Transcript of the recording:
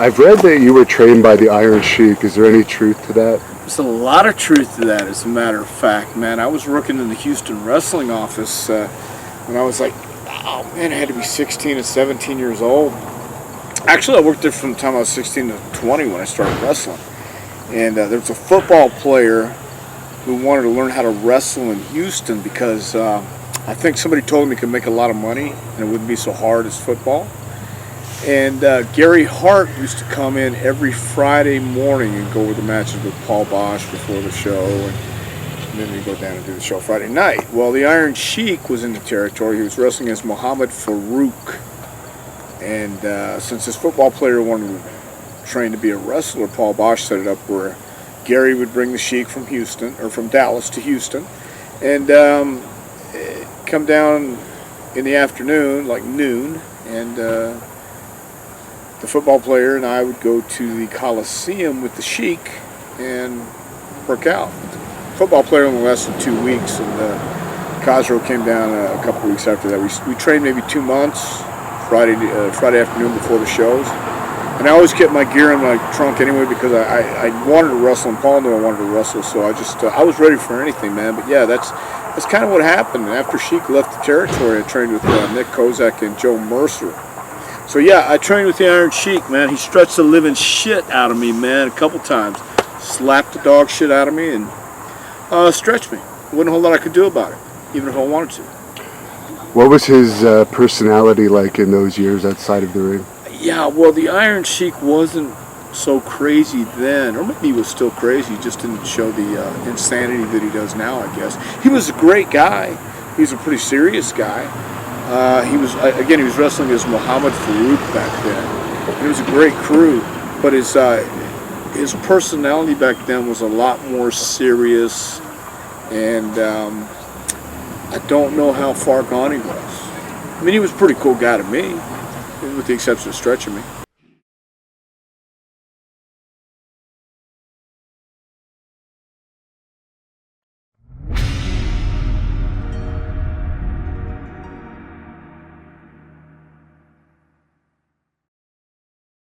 I've read that you were trained by the Iron Sheik. Is there any truth to that? There's a lot of truth to that, as a matter of fact, man. I was working in the Houston wrestling office when I was like, oh man, I had to be 16 and 17 years old. Actually, I worked there from the time I was 16 to 20 when I started wrestling. And there was a football player who wanted to learn how to wrestle in Houston because I think somebody told him he could make a lot of money and it wouldn't be so hard as football. And Gary Hart used to come in every Friday morning and go over the matches with Paul Bosch before the show, and then he'd go down and do the show Friday night. Well, the Iron Sheik was in the territory. He was wrestling as Muhammad Farouk. And since this football player wanted to train to be a wrestler, Paul Bosch set it up where Gary would bring the Sheik from Houston, or from Dallas to Houston, and come down in the afternoon, like noon, and the football player and I would go to the Coliseum with the Sheik and work out. The football player only lasted 2 weeks, and Khosrow came down a couple weeks after that. We trained maybe 2 months, Friday afternoon before the shows. And I always kept my gear in my trunk anyway because I wanted to wrestle, and Paul knew I wanted to wrestle, so I was ready for anything, man. But yeah, that's kind of what happened. And after Sheik left the territory, I trained with Nick Kozak and Joe Mercer. So yeah, I trained with the Iron Sheik, man. He stretched the living shit out of me, man, a couple times. Slapped the dog shit out of me and stretched me. Wasn't a whole lot I could do about it, even if I wanted to. What was his personality like in those years outside of the ring? Yeah, well, the Iron Sheik wasn't so crazy then, or maybe he was still crazy, he just didn't show the insanity that he does now, I guess. He was a great guy. He was a pretty serious guy. He was wrestling as Muhammad Farouk back then. And it was a great crew, but his personality back then was a lot more serious, and I don't know how far gone he was. I mean, he was a pretty cool guy to me, with the exception of stretching me.